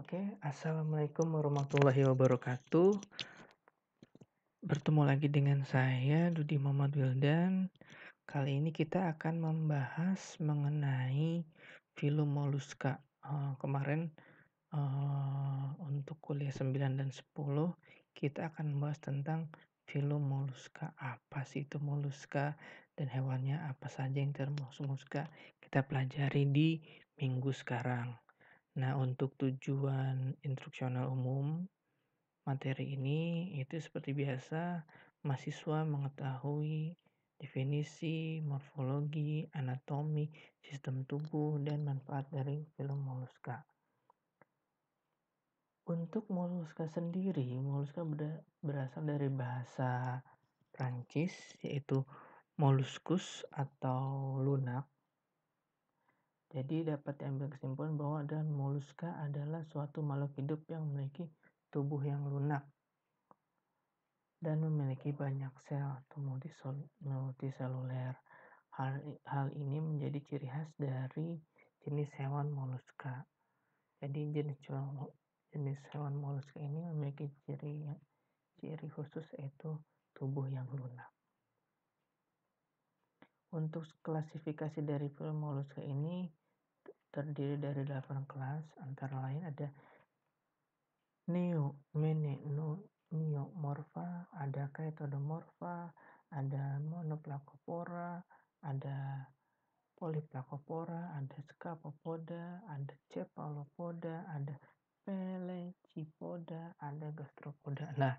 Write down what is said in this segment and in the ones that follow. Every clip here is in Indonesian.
Oke, assalamualaikum warahmatullahi wabarakatuh. Bertemu lagi dengan saya, Dudi Muhammad Wildan. Kali ini kita akan membahas mengenai film Moluska. Kemarin untuk kuliah 9 dan 10 kita akan membahas tentang film Moluska. Apa sih itu Moluska dan hewannya apa saja yang termasuk Moluska? Kita pelajari di minggu sekarang. Nah, untuk tujuan instruksional umum materi ini itu seperti biasa, mahasiswa mengetahui definisi, morfologi, anatomi, sistem tubuh, dan manfaat dari film moluska. Untuk moluska sendiri, moluska berasal dari bahasa Prancis, yaitu molluscus atau lunak. Jadi dapat diambil kesimpulan bahwa moluska adalah suatu makhluk hidup yang memiliki tubuh yang lunak dan memiliki banyak sel atau multiseluler. Hal ini menjadi ciri khas dari jenis hewan moluska. Jadi jenis hewan moluska ini memiliki ciri khusus yaitu tubuh yang lunak. Untuk klasifikasi dari film moluska ini terdiri dari 8 kelas, antara lain ada Neomorpha, ada Chaetodomorpha, ada Monoplacopora, ada Polyplacopora, ada Scapopoda, ada Cephalopoda, ada Pelecypoda, ada Gastropoda. Nah,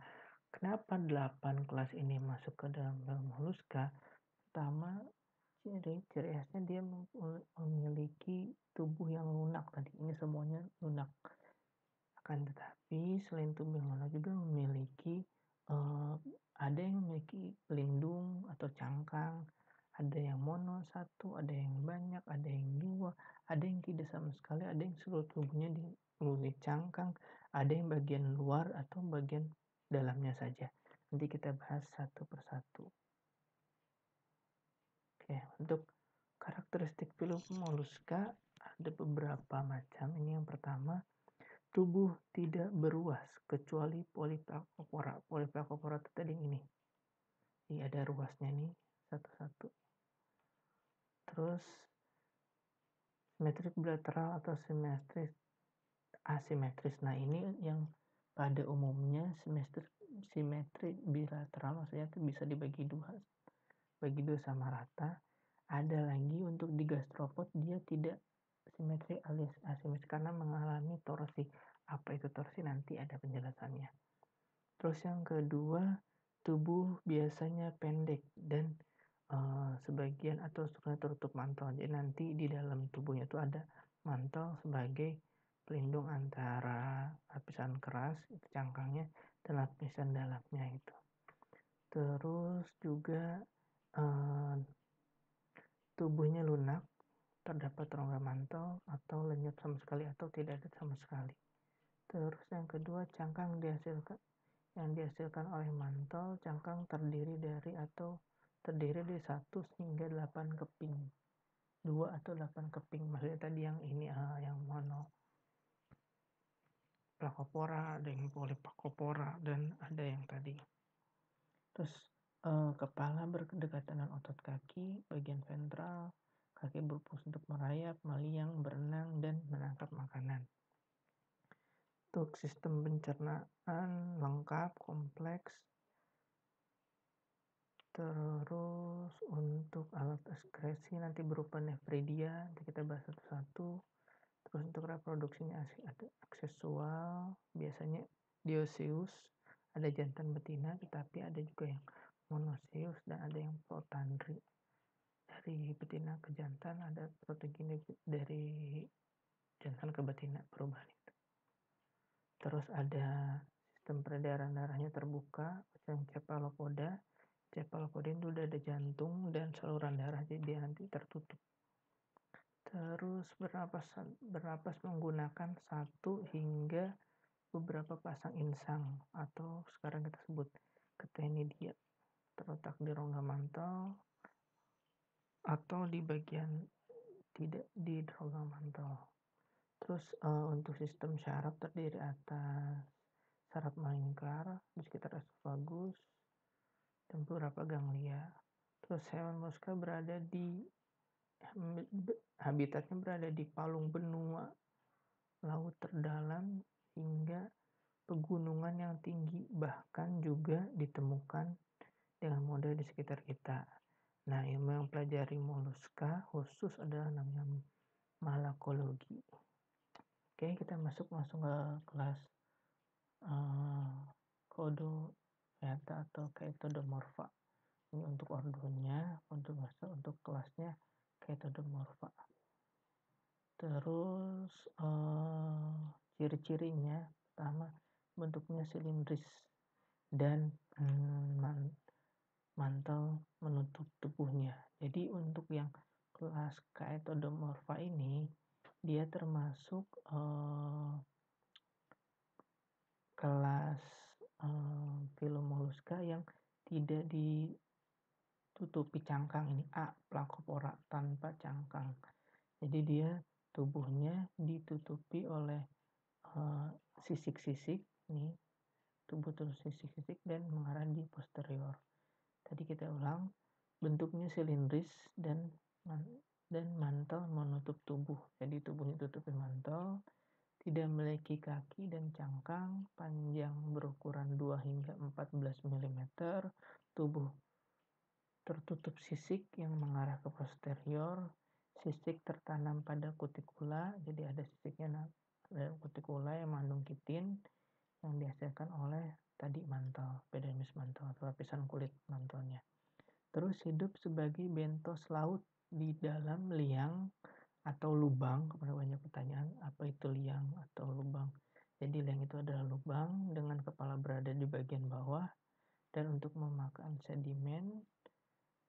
kenapa 8 kelas ini masuk ke dalam moluska? Pertama, ciri khasnya dia memiliki tubuh yang lunak. Tadi ini semuanya lunak. Akan tetapi selain tubuh yang lunak juga memiliki ada yang memiliki pelindung atau cangkang, ada yang mono satu, ada yang banyak, ada yang dua, ada yang tidak sama sekali, ada yang seluruh tubuhnya diliputi cangkang, ada yang bagian luar atau bagian dalamnya saja. Nanti kita bahas satu persatu. Oke, untuk karakteristik film moluska ada beberapa macam. Ini yang pertama, tubuh tidak beruas kecuali Polyplacopora. Polyplacopora itu tadi ini. Ini ada ruasnya nih satu-satu. Terus simetrik bilateral atau asimetris. Nah, ini yang pada umumnya simetri bilateral maksudnya itu bisa dibagi dua sama rata. Ada lagi untuk di gastropod dia tidak simetri alias asimetris karena mengalami torsi. Apa itu torsi? Nanti ada penjelasannya. Terus yang kedua, tubuh biasanya pendek dan sebagian atau strukturnya tertutup mantel. Jadi nanti di dalam tubuhnya itu ada mantel sebagai pelindung antara lapisan keras itu cangkangnya dan lapisan dalamnya itu. Terus juga tubuhnya lunak, terdapat rongga mantel atau lenyap sama sekali atau tidak ada sama sekali. Terus yang kedua, cangkang yang dihasilkan oleh mantel cangkang terdiri dari 1 hingga 8 keping. 2 atau 8 keping. Maksudnya tadi yang ini yang Monoplacopora, ada yang Polyplacopora dan ada yang tadi. Terus kepala berdekatan dengan otot kaki, bagian ventral, kaki berfungsi untuk merayap, meliang, berenang, dan menangkap makanan. Untuk sistem pencernaan lengkap, kompleks. Terus untuk alat ekskresi nanti berupa nefridia, nanti kita bahas satu-satu. Terus untuk reproduksinya ada aksesual, biasanya dioecious, ada jantan betina, tetapi ada juga yang monoecious dan ada yang protandri. Dari betina ke jantan ada protogini dari jantan ke betina, perubahan itu. Terus ada sistem peredaran darahnya terbuka, yang cephalopoda. Cephalopoda itu udah ada jantung dan saluran darah, jadi dia nanti tertutup. Terus bernapas menggunakan 1 hingga beberapa pasang insang atau sekarang kita sebut Ctenidia, terletak di rongga mantel atau di bagian tidak di rongga mantel. Terus untuk sistem syaraf terdiri atas saraf melingkar di sekitar esophagus dan beberapa ganglia. Terus hewan molusca berada di habitatnya berada di palung benua, laut terdalam, hingga pegunungan yang tinggi, bahkan juga ditemukan dengan mudah di sekitar kita. Nah, ilmu yang pelajari moluska khusus adalah namanya malakologi. Oke, kita masuk langsung ke kelas Kodopeata atau Chaetodomorpha. Ini untuk ordonya, untuk kelasnya Chaetodomorpha. Terus ciri-cirinya pertama bentuknya silindris dan mantel menutup tubuhnya. Jadi untuk yang kelas Chaetodomorpha ini dia termasuk kelas Phylomoluska yang tidak ditutupi cangkang. Ini A, Placopora tanpa cangkang. Jadi dia tubuhnya ditutupi oleh sisik-sisik nih, tubuh terus sisik-sisik dan mengarah di posterior. Tadi kita ulang, bentuknya silindris dan mantel menutup tubuh. Jadi tubuhnya tutupi mantel, tidak memiliki kaki dan cangkang, panjang berukuran 2 hingga 14 mm, tubuh tertutup sisik yang mengarah ke posterior, sisik tertanam pada kutikula, jadi ada sisiknya ada kutikula yang mengandung kitin yang dihasilkan oleh tadi mantel, epidermis mantel atau lapisan kulit mantelnya. Terus hidup sebagai bentos laut di dalam liang atau lubang. Kepada banyak pertanyaan, apa itu liang atau lubang? Jadi liang itu adalah lubang dengan kepala berada di bagian bawah dan untuk memakan sedimen,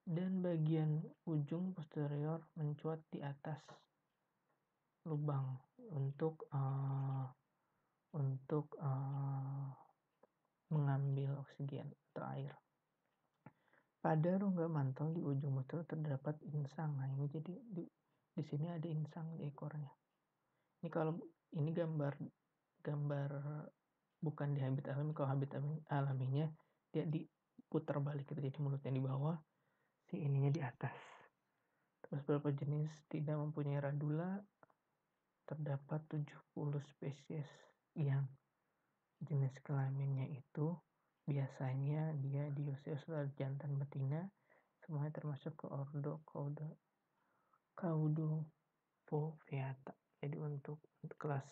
dan bagian ujung posterior mencuat di atas lubang untuk mengambil oksigen atau air. Pada rongga mantel di ujung posterior terdapat insang. Nah, ini jadi di sini ada insang di ekornya. Ini kalau ini gambar bukan di habitat alami. Kalau habitat alaminya dia diputar balik gitu, jadi mulutnya di bawah, si ininya di atas. Terus beberapa jenis tidak mempunyai radula. Terdapat 70 spesies yang jenis kelaminnya itu biasanya dia Dioecious jantan betina, semuanya termasuk ke ordo Caudophoveata. Jadi untuk kelas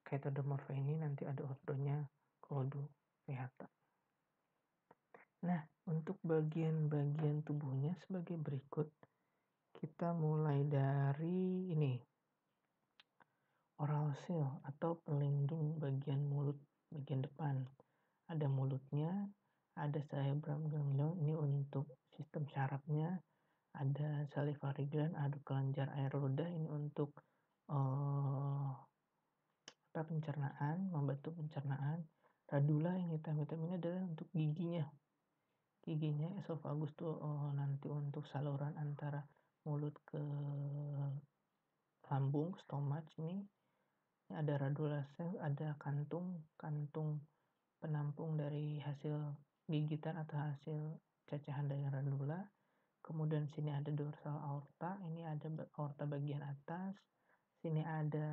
Chaetodomorpha ini nanti ada ordonya Caudophoveata. Nah, untuk bagian-bagian tubuhnya sebagai berikut. Kita mulai dari ini, oral seal atau pelindung bagian mulut bagian depan. Ada mulutnya, ada cerebrum ganglion ini untuk sistem syarafnya, ada salivary gland, ada kelenjar air ludah ini untuk pencernaan, membantu pencernaan. Radula yang hitam-hitam ini adalah untuk giginya. Giginya esophagus tuh nanti untuk saluran antara mulut ke lambung, stomach ini. Ada radula cell, ada kantung penampung dari hasil gigitan atau hasil cacahan dari radula. Kemudian sini ada dorsal aorta, ini ada aorta bagian atas. Sini ada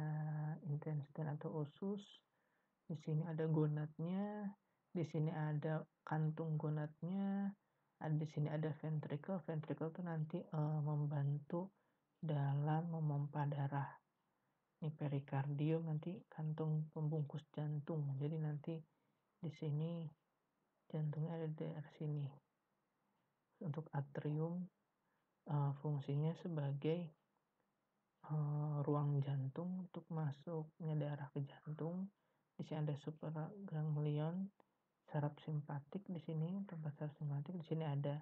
intestine atau usus. Di sini ada gonadnya, di sini ada kantung gonadnya, di sini ada ventricle. Ventricle itu nanti membantu dalam memompa darah. Ini perikardium, nanti kantung pembungkus jantung. Jadi nanti di sini jantungnya ada di daerah sini. Untuk atrium fungsinya sebagai ruang jantung untuk masuknya darah ke jantung. Di sini ada supraganglion, saraf simpatik di sini, tempat saraf simpatik. Di sini ada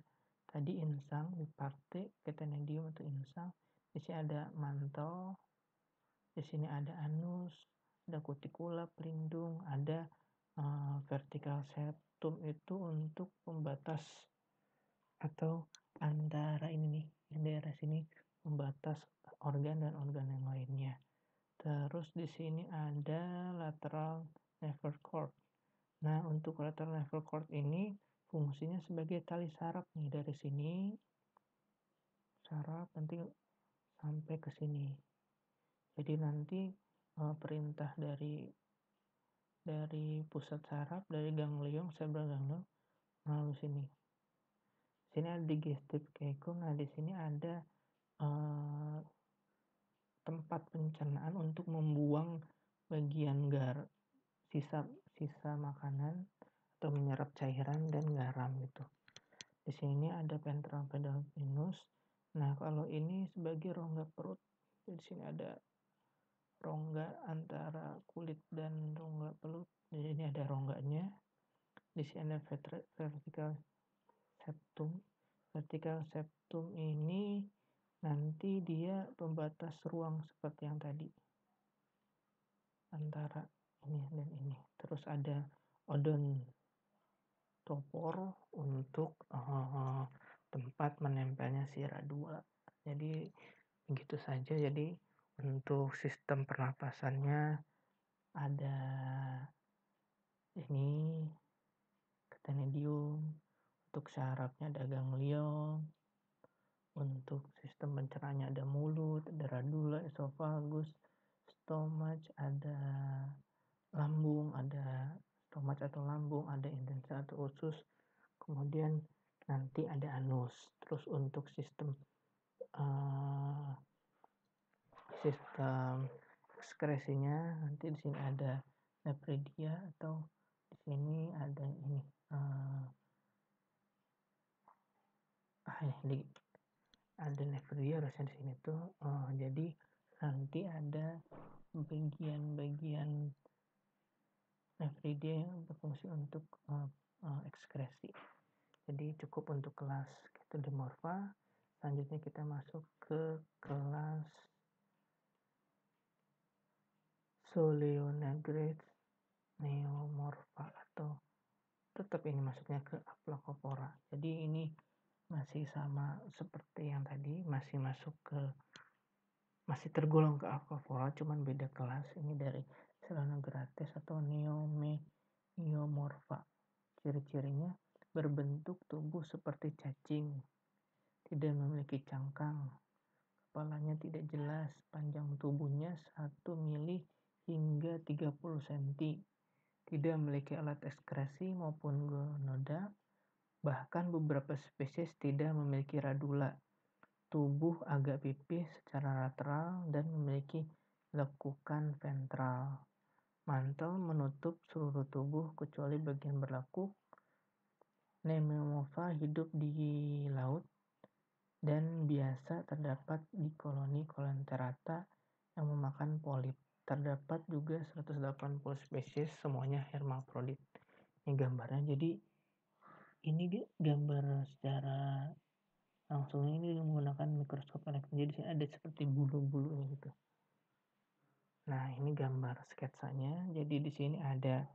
tadi insang, biparte, catenarium atau insang. Di sini ada mantel. Di sini ada anus, ada kutikula pelindung, ada vertical septum itu untuk pembatas atau antara ini nih, daerah sini pembatas organ dan organ yang lainnya. Terus di sini ada lateral nerve cord. Nah, untuk lateral nerve cord ini fungsinya sebagai tali saraf nih, dari sini saraf nanti sampai ke sini. Jadi nanti perintah dari pusat saraf, dari ganglion, cerebral ganglion melalui sini. Sini ada digestive cavum. Nah, di sini ada tempat pencernaan untuk membuang bagian sisa makanan atau menyerap cairan dan garam gitu. Di sini ada ventral pedal venous. Nah, kalau ini sebagai rongga perut. Di sini ada rongga antara kulit dan rongga perut. Jadi ini ada rongganya. Di sini ada vertical septum. Vertical septum ini nanti dia pembatas ruang seperti yang tadi antara ini dan ini. Terus ada odontopor untuk tempat menempelnya si radula. Jadi begitu saja. Jadi untuk sistem pernapasannya ada ini ctenedium, untuk syarafnya ada ganglion, untuk sistem pencernaannya ada mulut, ada radula, esofagus, stomach, ada lambung, ada stomach atau lambung, ada intestine atau usus, kemudian nanti ada anus. Terus untuk sistem ekskresinya nanti di sini ada nephridia, atau di sini ada ini ada nephridia harusnya di sini tuh. Jadi nanti ada bagian-bagian nephridia yang berfungsi untuk ekskresi. Jadi cukup untuk kelas Catodimorpha. Selanjutnya kita masuk ke kelas Soleonegrades Neomorpha, atau tetap ini masuknya ke Aplacopora. Jadi ini masih sama seperti yang tadi, masih tergolong ke Aplacopora, cuman beda kelas. Ini dari Soleonegrades atau Neomorpha. Ciri-cirinya berbentuk tubuh seperti cacing, tidak memiliki cangkang, kepalanya tidak jelas, panjang tubuhnya 1 mili hingga 30 cm, tidak memiliki alat ekskresi maupun gonoda, bahkan beberapa spesies tidak memiliki radula, tubuh agak pipih secara lateral dan memiliki lekukan ventral, mantel menutup seluruh tubuh kecuali bagian berlekuk. Neomorpha hidup di laut dan biasa terdapat di koloni Coelenterata yang memakan polip. Terdapat juga 180 spesies, semuanya hermafrodit. Ini gambarnya. Jadi ini gambar secara langsung ini menggunakan mikroskop elektron. Jadi ada seperti bulu-bulunya gitu. Nah, ini gambar sketsanya. Jadi di sini ada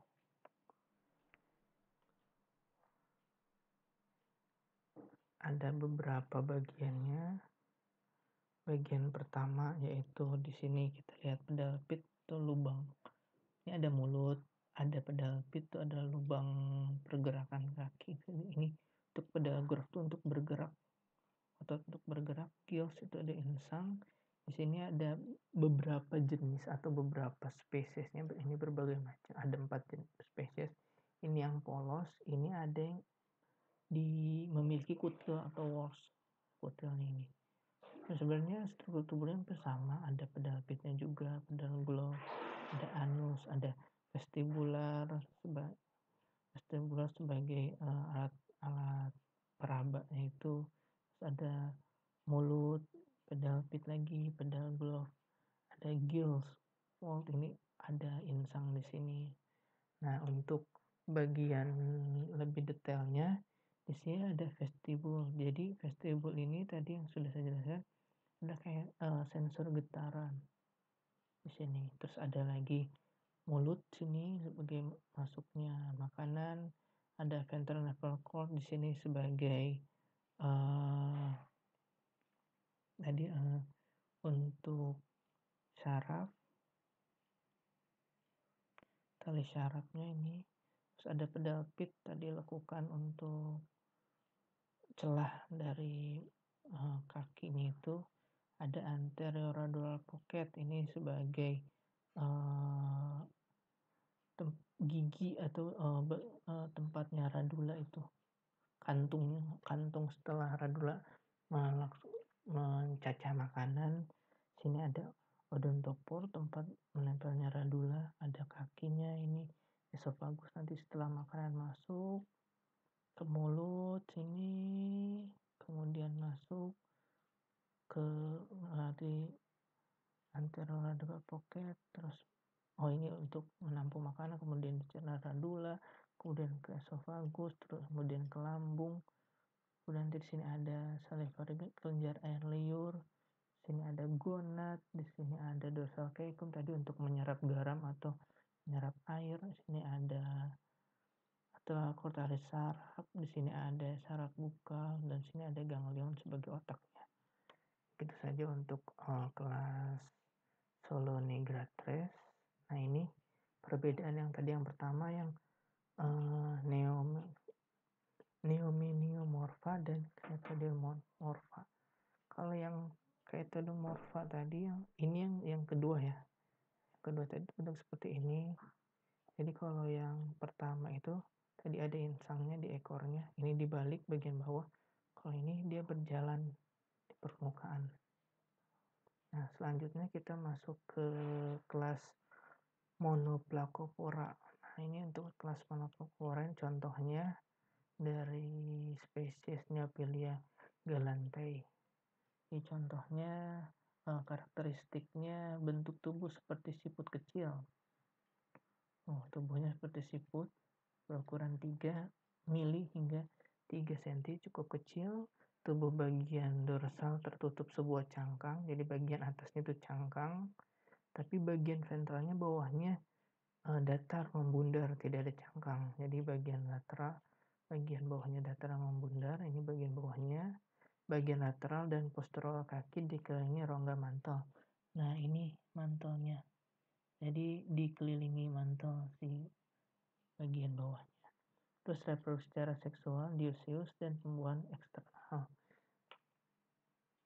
beberapa bagiannya. Bagian pertama yaitu di sini kita lihat pedal pit itu lubang. Ini ada mulut, ada pedal pit itu ada lubang pergerakan kaki. Ini untuk pedal growth itu untuk bergerak atau untuk bergerak. Gills itu ada insang. Di sini ada beberapa jenis atau beberapa spesiesnya. Ini berbagai macam. Ada 4 jenis spesies. Ini yang polos. Ini ada yang memiliki kutil atau whorls. Kutilnya ini. Nah, sebenarnya struktur tubuhnya hampir sama. Ada pedal pitnya juga, pedal glove, ada anus, ada vestibular sebagai alat perabanya itu. Terus ada mulut, pedal pit lagi, pedal glove, ada gills, vault, ini ada insang di sini. Nah, untuk bagian lebih detailnya di sini ada vestibul. Jadi vestibul ini tadi yang sudah saya jelaskan, ada kayak sensor getaran di sini. Terus ada lagi mulut sini sebagai masuknya makanan, ada ventral nasal cord di sini sebagai untuk syaraf, tali syarafnya ini, terus ada pedal pit tadi lakukan untuk celah dari kakinya itu, ada anterior radular pocket ini sebagai gigi atau tempatnya radula itu, kantung setelah radula mencacah makanan. Sini ada odontopor tempat menempelnya radula, ada kakinya ini esofagus nanti setelah makanan masuk ke mulut sini, kemudian masuk ke nanti anterior radular pocket, terus ini untuk menampung makanan, kemudian dicerna radula, kemudian ke esofagus, terus kemudian ke lambung. Kemudian di sini ada salivary kelenjar air liur, sini ada gonad, di sini ada dorsal caecum tadi untuk menyerap garam atau menyerap air. Sini ada setelah cortalis saraf, di sini ada saraf bukal, dan sini ada ganglion sebagai otaknya. Itu saja untuk kelas Solonigratres. Nah, ini perbedaan yang tadi yang pertama yang neomeniomorpha dan cretodomorpha. Kalau yang cretodomorpha tadi yang kedua ya. Yang kedua tadi bentuk seperti ini. Jadi kalau yang pertama itu tadi ada insangnya di ekornya, ini dibalik bagian bawah. Kalau ini dia berjalan di permukaan. Nah, selanjutnya kita masuk ke kelas Monoplacopora. Nah, ini untuk kelas Monoplacopora contohnya dari spesies Neopilia galantei. Ini contohnya karakteristiknya bentuk tubuh seperti siput kecil. Tubuhnya seperti siput, berukuran 3 mili hingga 3 cm, cukup kecil. Tubuh bagian dorsal tertutup sebuah cangkang, jadi bagian atasnya itu cangkang, tapi bagian ventralnya bawahnya datar membundar, tidak ada cangkang. Jadi bagian lateral, bagian bawahnya datar membundar, ini bagian bawahnya. Bagian lateral dan posteral kaki dikelilingi rongga mantel. Nah, ini mantelnya. Jadi dikelilingi mantel si bagian bawahnya. Terus reproduksi secara seksual, dioecious, dan pembuahan eksternal.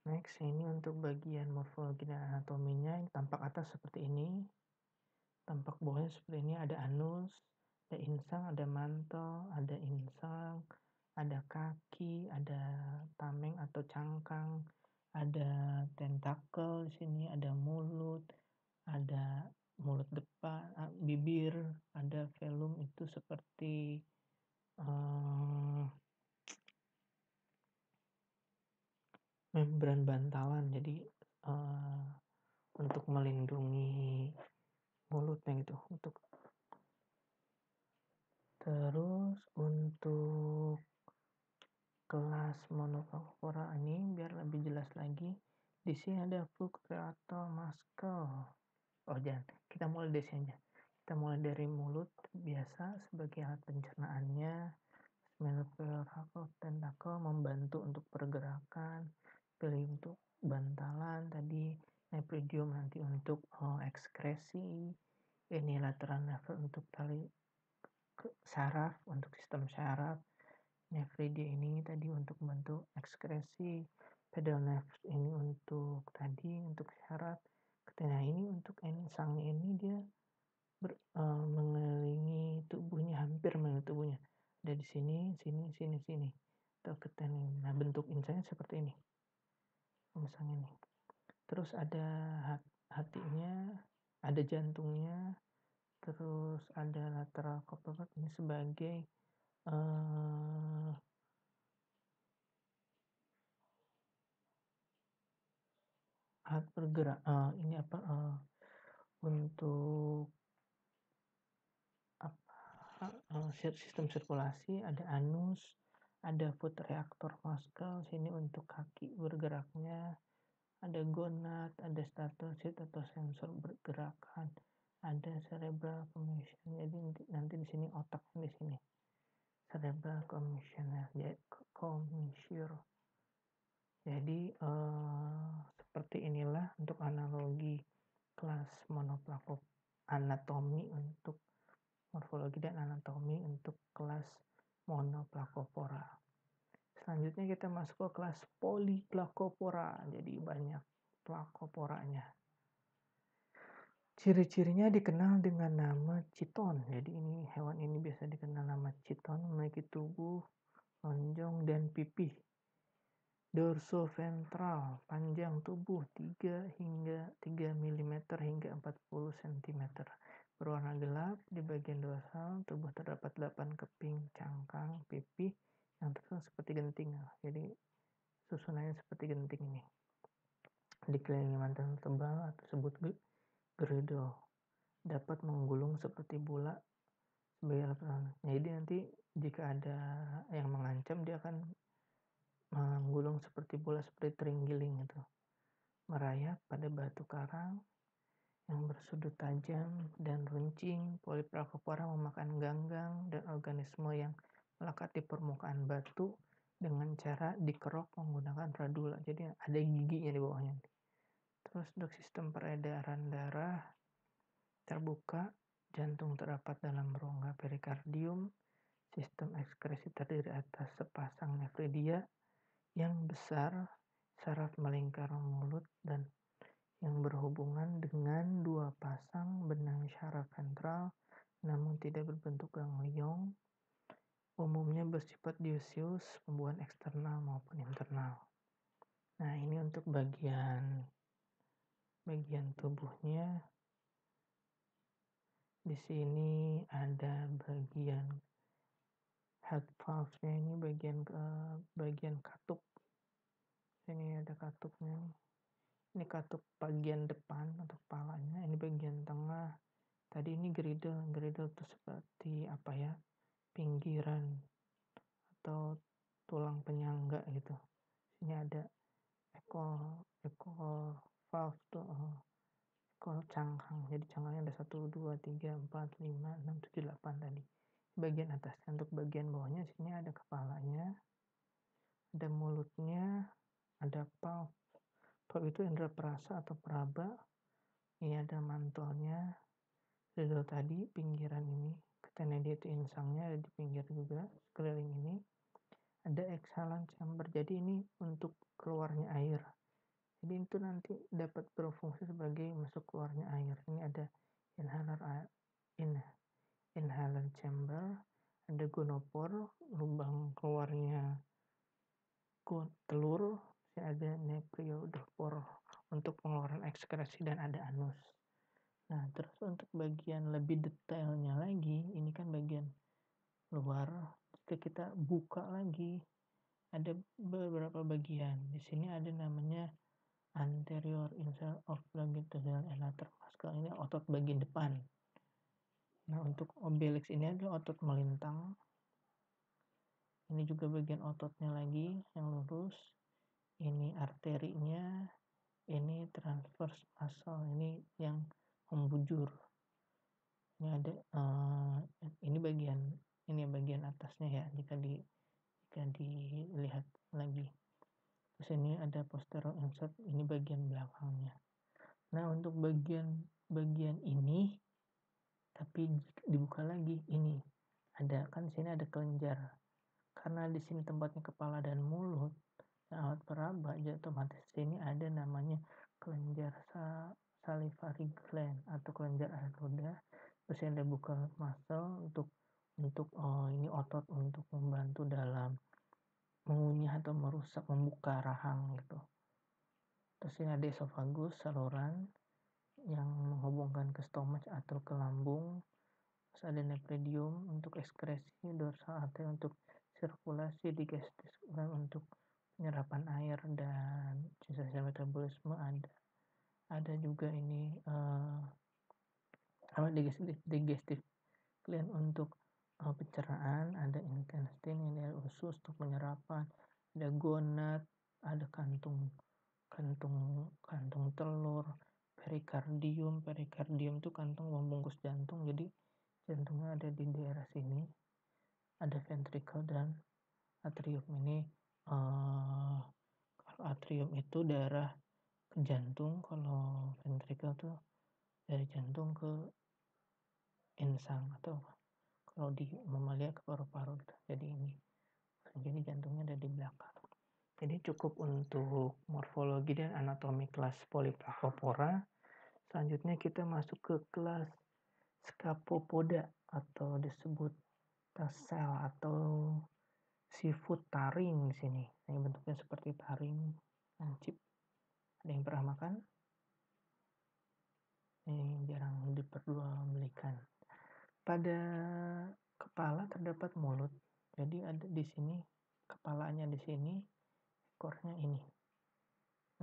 Next, ini untuk bagian morfologi dan anatominya. Tampak atas seperti ini. Tampak bawahnya seperti ini, ada anus, ada insang, ada mantel, ada insang, ada kaki, ada tameng atau cangkang, ada tentakel di sini, ada mulut depan, bibir, ada velum itu seperti membran bantalan, jadi untuk melindungi mulutnya gitu. Terus untuk kelas Monoplacopora ini biar lebih jelas lagi, di sini ada Fluctuator muscle. Kita mulai dari sini aja. Kita mulai dari mulut biasa sebagai alat pencernaannya. Tentakel membantu untuk pergerakan, pilih untuk bantalan tadi, nephridium nanti untuk ekskresi, ini lateral nerve untuk tali saraf, untuk sistem saraf, nephridia ini tadi untuk membantu ekskresi, pedal nerve ini untuk saraf. Nah, ini untuk insangnya ini dia mengelilingi tubuhnya, hampir mengelilingi tubuhnya. Ada di sini. Nah, bentuk insangnya seperti ini. Insang ini. Terus ada hatinya, ada jantungnya, terus ada lateral copper ini sebagai alat bergerak. Untuk sistem sirkulasi, ada anus, ada foot reactor muscle sini untuk kaki bergeraknya, ada gonad, ada statocyte atau sensor bergerakan, ada cerebral commission. Jadi nanti di sini otaknya di sini, cerebral commission. Jadi seperti inilah untuk analogi kelas anatomi untuk morfologi dan anatomi untuk kelas monoplacopora. Selanjutnya kita masuk ke kelas Polyplacopora, jadi banyak placoporanya. Ciri-cirinya dikenal dengan nama chiton. Jadi hewan ini biasa dikenal nama chiton, memiliki tubuh lonjong dan pipih. Dorsoventral, panjang tubuh 3 hingga 3 mm hingga 40 cm. Berwarna gelap di bagian dorsal, tubuh terdapat 8 keping cangkang pipih yang tersusun seperti genting. Jadi susunannya seperti genting ini. Dikelilingi mantel tebal atau disebut girdle. Dapat menggulung seperti bola sebagai alat pertahanan. Jadi nanti jika ada yang mengancam, dia akan menggulung seperti bola, seperti terenggiling itu. Merayap pada batu karang yang bersudut tajam dan runcing. Polyplacopora memakan ganggang dan organisme yang melekat di permukaan batu dengan cara dikerok menggunakan radula. Jadi ada giginya di bawahnya. Terus untuk sistem peredaran darah terbuka, jantung terdapat dalam rongga perikardium. Sistem ekskresi terdiri atas sepasang nefridia yang besar, saraf melingkar mulut, dan yang berhubungan dengan 2 pasang benang syaraf ventral namun tidak berbentuk ganglion, umumnya bersifat diusius, pembuahan eksternal maupun internal. Nah, ini untuk bagian tubuhnya. Di sini ada bagian head valve-nya, ini bagian katup. Ini ada katupnya. Ini katup bagian depan untuk kepalanya. Ini bagian tengah. Tadi ini girdle. Girdle itu seperti pinggiran atau tulang penyangga gitu. Ini ada ekor valve tuh, ekor cangkang. Jadi cangkangnya ada 1, 2, 3, 4, 5, 6, 7, 8 tadi. Bagian atasnya. Untuk bagian bawahnya sini ada kepalanya, ada mulutnya, ada valve. Valve itu indera perasa atau peraba. Ini ada mantolnya. Girdle tadi pinggiran ini, karena dia itu insangnya ada di pinggir juga, sekeliling ini. Ada exhalant chamber, jadi ini untuk keluarnya air. Jadi itu nanti dapat berfungsi sebagai masuk keluarnya air. Ini ada inhaler chamber, ada gonopor, lubang keluarnya telur, ada nephriodopor untuk pengeluaran ekskresi, dan ada anus. Nah, terus untuk bagian lebih detailnya lagi, ini kan bagian luar. Jika kita buka lagi, ada beberapa bagian. Di sini ada namanya anterior inside of longitudinal elater muscle. Ini otot bagian depan. Nah, untuk obliques ini adalah otot melintang. Ini juga bagian ototnya lagi yang lurus. Ini arterinya. Ini transverse muscle. Ini yang membujur. Ini ada ini bagian atasnya ya, jika dilihat lagi. Terus ini ada posterior insert, ini bagian belakangnya. Nah, untuk bagian ini, tapi dibuka lagi, ini ada kan sini ada kelenjar. Karena di sini tempatnya kepala dan mulut, dan alat peraba, jadi otomatis sini ada namanya kelenjar salivary gland atau kelenjar air ludah. Terus ada buccal muscle untuk ini otot untuk membantu dalam mengunyah atau merusak, membuka rahang gitu. Terus ini ada esophagus, saluran yang menghubungkan ke stomach atau ke lambung. Terus ada nephridium untuk ekskresi, dorsal artery untuk sirkulasi, digestif untuk penyerapan air dan sisa-sisa metabolisme. Ada juga ini digestif gland untuk pencernaan, ada intestine, ini ada usus untuk penyerapan, ada gonad, ada kantung telur, perikardium itu kantung pembungkus jantung, jadi jantungnya ada di daerah sini. Ada ventricle dan atrium. Ini kalau atrium itu daerah jantung, kalau ventricle tuh dari jantung ke insang, atau kalau di mamalia ke paru-paru gitu. Jadi jantungnya ada di belakang. Jadi cukup untuk morfologi dan anatomi kelas Polypacopora. Selanjutnya kita masuk ke kelas Scapopoda atau disebut tassel atau seafood taring di sini. Ini bentuknya seperti taring lancip. Ada yang pernah makan? Ini jarang diperjualbelikan. Pada kepala terdapat mulut. Jadi ada di sini kepalanya di sini, ekornya ini.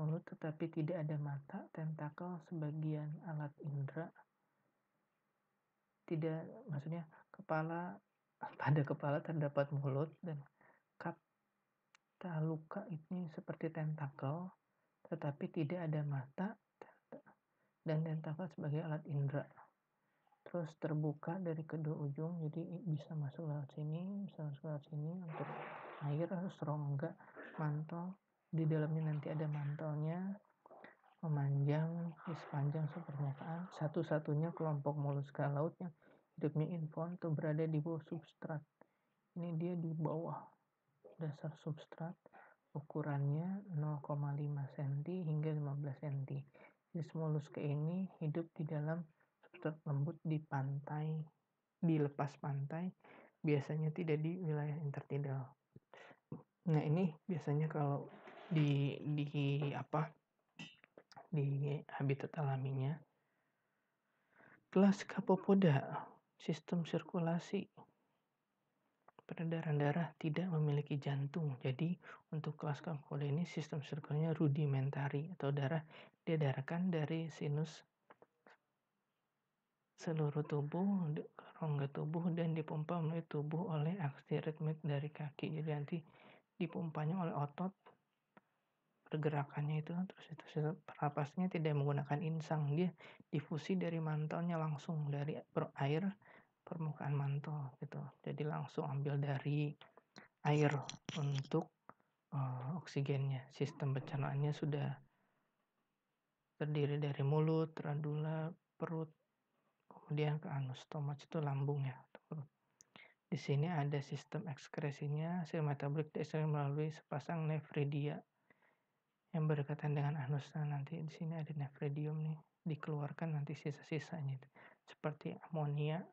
Mulut tetapi tidak ada mata, tentakel sebagian alat indera. Tidak, maksudnya pada kepala terdapat mulut dan kataluka ini seperti tentakel tetapi tidak ada mata dan tentakel sebagai alat indera. Terus terbuka dari kedua ujung, jadi bisa masuk lewat sini, bisa masuk lewat sini untuk air, serongga, mantel. Di dalamnya nanti ada mantelnya, memanjang di sepanjang permukaan. Satu-satunya kelompok moluska laut yang hidupnya involve atau berada di bawah substrat. Ini dia di bawah dasar substrat, ukurannya 0,5 cm hingga 15 cm. Jenis moluska ini hidup di dalam substrat lembut di pantai, di lepas pantai, biasanya tidak di wilayah intertidal. Nah, ini biasanya kalau di habitat alaminya. Kelas Scapopoda, sistem sirkulasi. Peredaran darah tidak memiliki jantung. Jadi untuk kelas Scapopoda ini sistem sirkulasinya rudimentari atau darah diedarkan dari sinus seluruh tubuh, rongga tubuh, dan dipompa melalui tubuh oleh aksi ritmik dari kaki. Jadi nanti dipompanya oleh otot, pergerakannya itu, terus itu napasnya tidak menggunakan insang, dia difusi dari mantelnya langsung dari air permukaan mantel gitu. Jadi langsung ambil dari air untuk oksigennya. Sistem pencernaannya sudah terdiri dari mulut, radula, perut, kemudian ke anus. Stomach itu lambung ya. Di sini ada sistem ekskresinya, hasil metabolik diekstresi melalui sepasang nefridia yang berdekatan dengan anus. Nah, nanti di sini ada nefridium nih, dikeluarkan nanti sisa-sisanya seperti amonia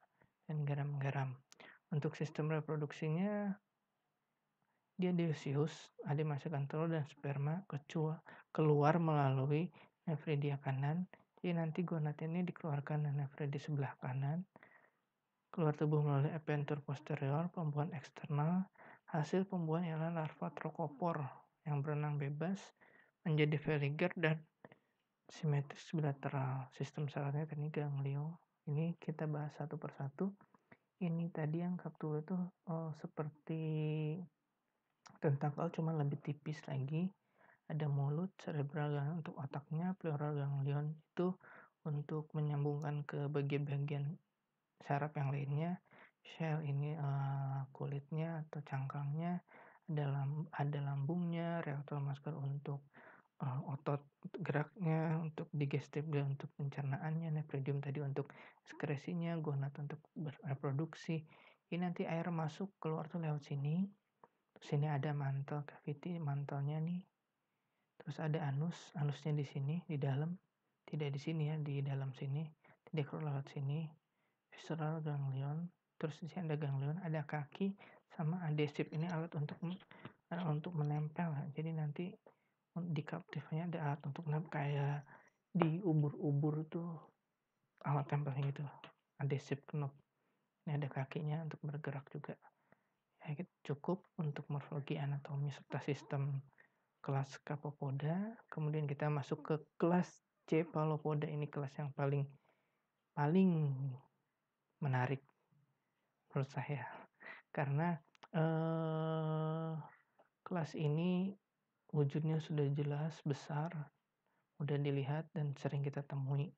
dan garam-garam. Untuk sistem reproduksinya dia diusius, ada masukkan telur dan sperma keluar melalui nefridia kanan. Jadi nanti gonad ini dikeluarkan dan nefridi sebelah kanan, keluar tubuh melalui epentur posterior, pembuahan eksternal. Hasil pembuahan ialah larva trokopor yang berenang bebas menjadi veliger dan simetris bilateral. Sistem sarafnya tadi ganglio. Ini kita bahas satu persatu. Ini tadi yang kapsul itu seperti tentakel, cuma lebih tipis lagi. Ada mulut, cerebral ganglion untuk otaknya, pleural ganglion itu untuk menyambungkan ke bagian-bagian saraf yang lainnya. Shell ini kulitnya atau cangkangnya, ada lambungnya, reaktor masker untuk otot geraknya, untuk digestif dan untuk pencernaannya, nefridium tadi untuk ekskresinya, gonad untuk bereproduksi. Ini nanti air masuk keluar tuh lewat sini. Terus ini ada mantel cavity, mantelnya nih. Terus ada anusnya di sini, di dalam. Tidak di sini ya, di dalam sini. Tidak keluar lewat sini. Visceral ganglion. Terus di sini ada ganglion, ada kaki, sama adhesive. Ini alat untuk menempel. Jadi nanti di kaptifnya ada alat untuk menempel, kayak di ubur-ubur tuh alat tempelnya gitu, adhesive knop. Ini ada kakinya untuk bergerak juga. Ya, cukup untuk morfologi, anatomi serta sistem kelas Scapopoda. Kemudian kita masuk ke kelas Cephalopoda. Ini kelas yang paling menarik menurut saya, karena kelas ini wujudnya sudah jelas, besar, mudah dilihat dan sering kita temui.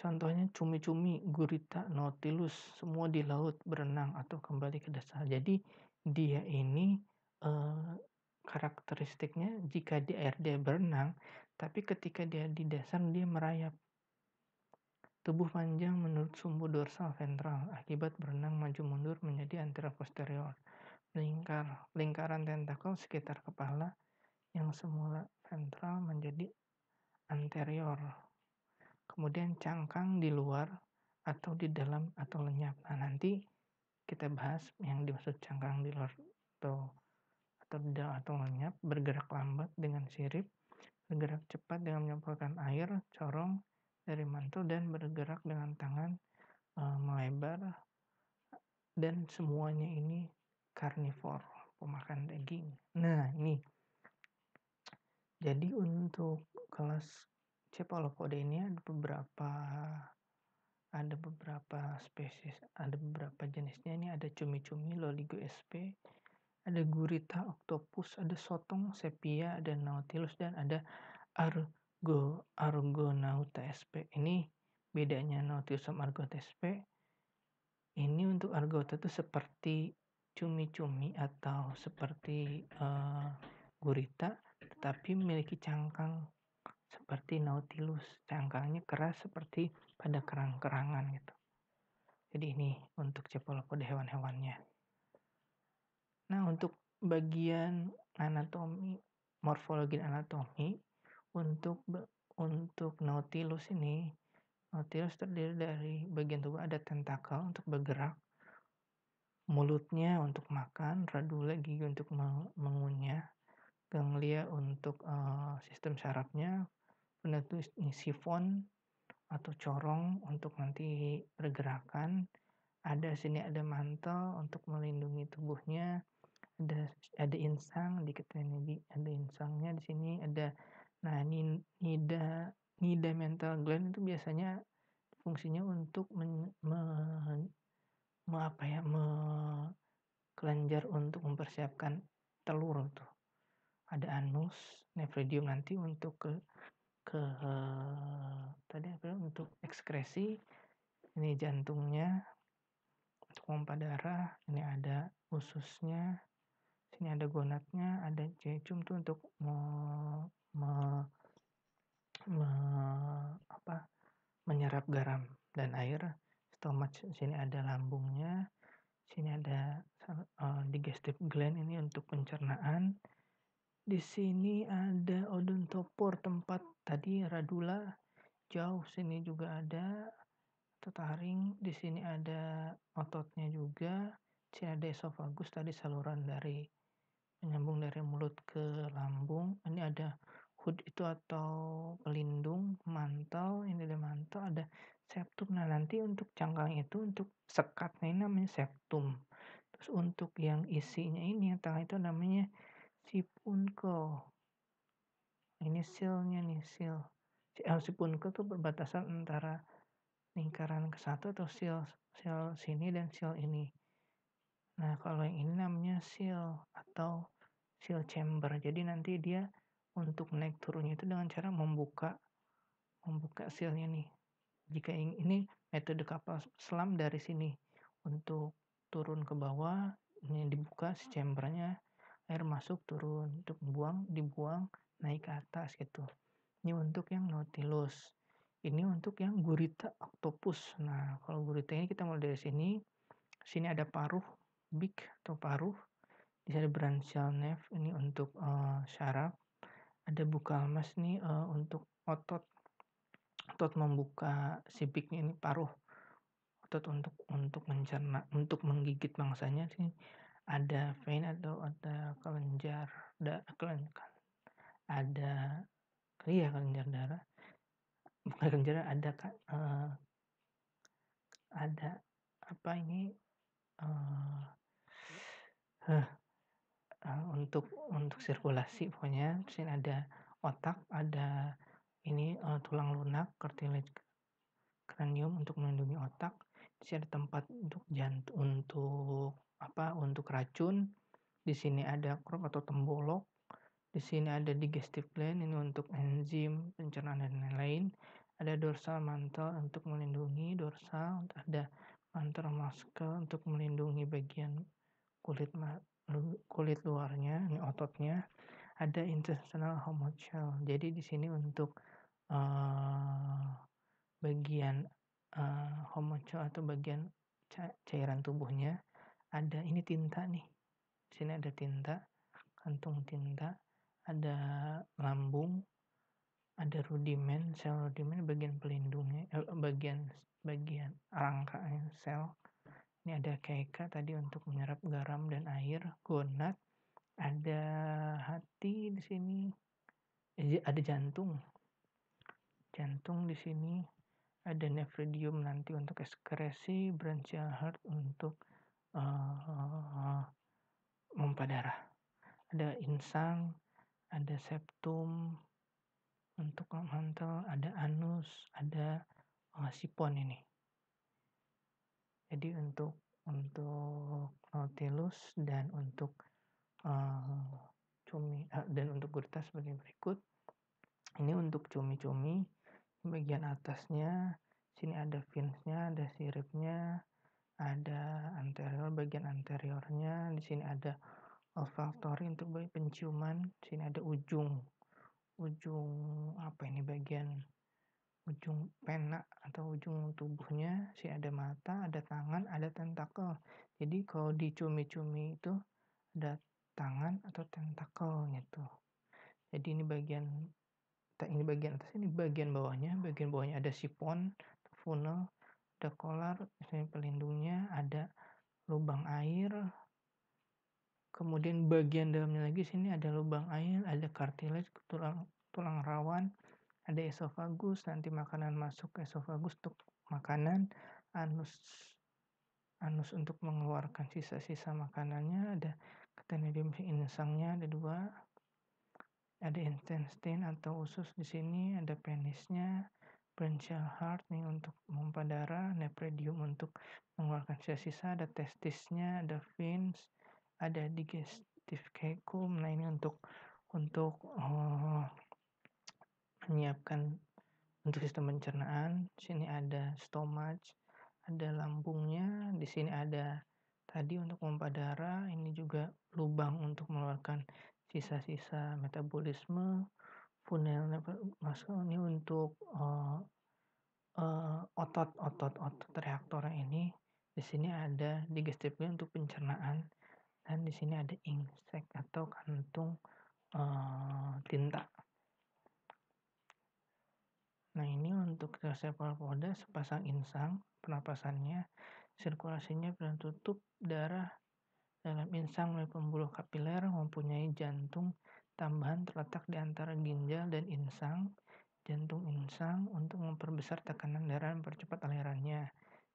Contohnya cumi-cumi, gurita, nautilus, semua di laut berenang atau kembali ke dasar. Jadi dia ini karakteristiknya jika di air dia berenang, tapi ketika dia di dasar dia merayap. Tubuh panjang menurut sumbu dorsal ventral akibat berenang maju mundur menjadi anteroposterior. Lingkaran tentakel sekitar kepala yang semula ventral menjadi anterior. Kemudian cangkang di luar atau di dalam atau lenyap. Nah, nanti kita bahas yang dimaksud cangkang di luar atau di dalam atau lenyap, bergerak lambat dengan sirip, bergerak cepat dengan menyemprotkan air, corong dari mantul, dan bergerak dengan tangan melebar, dan semuanya ini karnivor, pemakan daging. Nah, ini jadi untuk kelas Cephalopoda ini ada beberapa spesies, ada beberapa jenisnya. Ini ada cumi-cumi, Loligo sp, ada gurita, octopus, ada sotong, sepia, ada nautilus, dan ada Argonauta sp. Ini bedanya nautilus sama Argonauta sp. Ini untuk Argonauta itu seperti cumi-cumi atau seperti gurita, tetapi memiliki cangkang seperti nautilus. Cangkangnya keras seperti pada kerang-kerangan gitu. Jadi ini untuk cephalopoda hewan-hewannya. Nah, untuk bagian anatomi, morfologi anatomi untuk nautilus ini, nautilus terdiri dari bagian tubuh ada tentakel untuk bergerak, mulutnya untuk makan, radula gigi untuk mengunyah, ganglia untuk sistem sarafnya, penutup sifon atau corong untuk nanti pergerakan. Ada mantel untuk melindungi tubuhnya, ada insang dikit ini, ada insangnya di sini, ada nida mental gland itu biasanya fungsinya untuk kelenjar untuk mempersiapkan telur tuh. Ada anus, nephridium nanti untuk untuk ekskresi. Ini jantungnya untuk pompa darah. Ini ada ususnya. Sini ada gonadnya, ada cecum tuh untuk menyerap garam dan air. Stomach, sini ada lambungnya. Sini ada digestive gland ini untuk pencernaan. Di sini ada odontopor, tempat tadi radula, jauh sini juga ada taring. Di sini ada ototnya juga. Di sini ada esofagus, tadi saluran dari menyambung dari mulut ke lambung. Ini ada hood itu atau pelindung, mantel. Ini ada mantel, ada septum. Nah, nanti untuk cangkang itu untuk sekatnya ini namanya septum. Terus untuk yang isinya ini yang tengah itu namanya sipuncle. Ini silnya nih, sipuncle itu perbatasan antara lingkaran ke satu atau sel sini dan sel ini. Nah, kalau yang ini namanya seal atau seal chamber. Jadi nanti dia untuk naik turunnya itu dengan cara membuka sealnya nih. Jika ini metode kapal selam dari sini untuk turun ke bawah, ini dibuka si chambernya, air masuk turun, untuk dibuang naik ke atas gitu. Ini untuk yang nautilus. Ini untuk yang gurita octopus. Nah, kalau gurita ini kita mulai dari sini. Sini ada paruh, beak atau paruh. Di sini ada branchial nerve, ini untuk syaraf. Ada buccal nih untuk otot membuka si beaknya ini, paruh otot untuk mencerna, untuk menggigit mangsanya. Sini ada vein atau ada kelenjar kelenjar darah, bukan kelenjar, ada apa ini untuk sirkulasi pokoknya. Di sini ada otak, ada ini tulang lunak, cartilage cranium untuk melindungi otak. Di sini ada tempat untuk jantung, untuk racun. Di sini ada krop atau tembolok. Di sini ada digestive gland, ini untuk enzim, pencernaan dan lain-lain. Ada dorsal mantle untuk melindungi dorsal. Ada mantle muscle untuk melindungi bagian kulit luarnya, ini ototnya. Ada intentional homocell. Jadi di sini untuk bagian homocell atau bagian cairan tubuhnya ada ini tinta nih. Di sini ada tinta, kantung tinta, ada lambung, ada rudimen, sel rudimen bagian pelindungnya, bagian rangkanya sel. Ini ada keika tadi untuk menyerap garam dan air, gonad, ada hati di sini, ada jantung di sini, ada nephridium nanti untuk ekskresi, branchial heart untuk pompa darah, ada insang, ada septum untuk mantel, ada anus, ada sipon ini. Jadi untuk Nautilus dan untuk cumi dan untuk gurita sebagai berikut. Ini untuk cumi-cumi, bagian atasnya sini ada finsnya, ada siripnya, ada anterior, bagian anteriornya. Di sini ada olfaktori untuk penciuman. Di sini ada ujung apa ini, bagian ujung pena atau ujung tubuhnya. Sini ada mata, ada tangan, ada tentakel. Jadi kalau di cumi-cumi itu ada tangan atau tentakel gitu. Jadi ini bagian atas, ini bagian bawahnya. Bagian bawahnya ada sipon, funnel, ada kolar, ini pelindungnya, ada lubang air. Kemudian bagian dalamnya lagi sini ada lubang air, ada cartilage, tulang rawan, ada esofagus, nanti makanan masuk ke esofagus untuk makanan, anus untuk mengeluarkan sisa-sisa makanannya, ada ctenidium insangnya ada 2, ada intestine atau usus di sini, ada penisnya, branchial heart nih untuk pompa darah, nephridium untuk mengeluarkan sisa-sisa, ada testisnya, ada fins, ada digestive caecum. Nah ini untuk menyiapkan untuk sistem pencernaan. Sini ada stomach, ada lambungnya, di sini ada tadi untuk pompa darah, ini juga lubang untuk mengeluarkan sisa-sisa metabolisme. Funnel masuk ini untuk otot reaktor ini. Di sini ada digestive gland untuk pencernaan, dan di sini ada insek atau kantung tinta. Nah ini untuk cephalopodus, sepasang insang, pernapasannya, sirkulasinya tertutup, darah dalam insang melalui pembuluh kapiler, mempunyai jantung tambahan terletak di antara ginjal dan insang. Jantung insang untuk memperbesar tekanan darah dan mempercepat alirannya.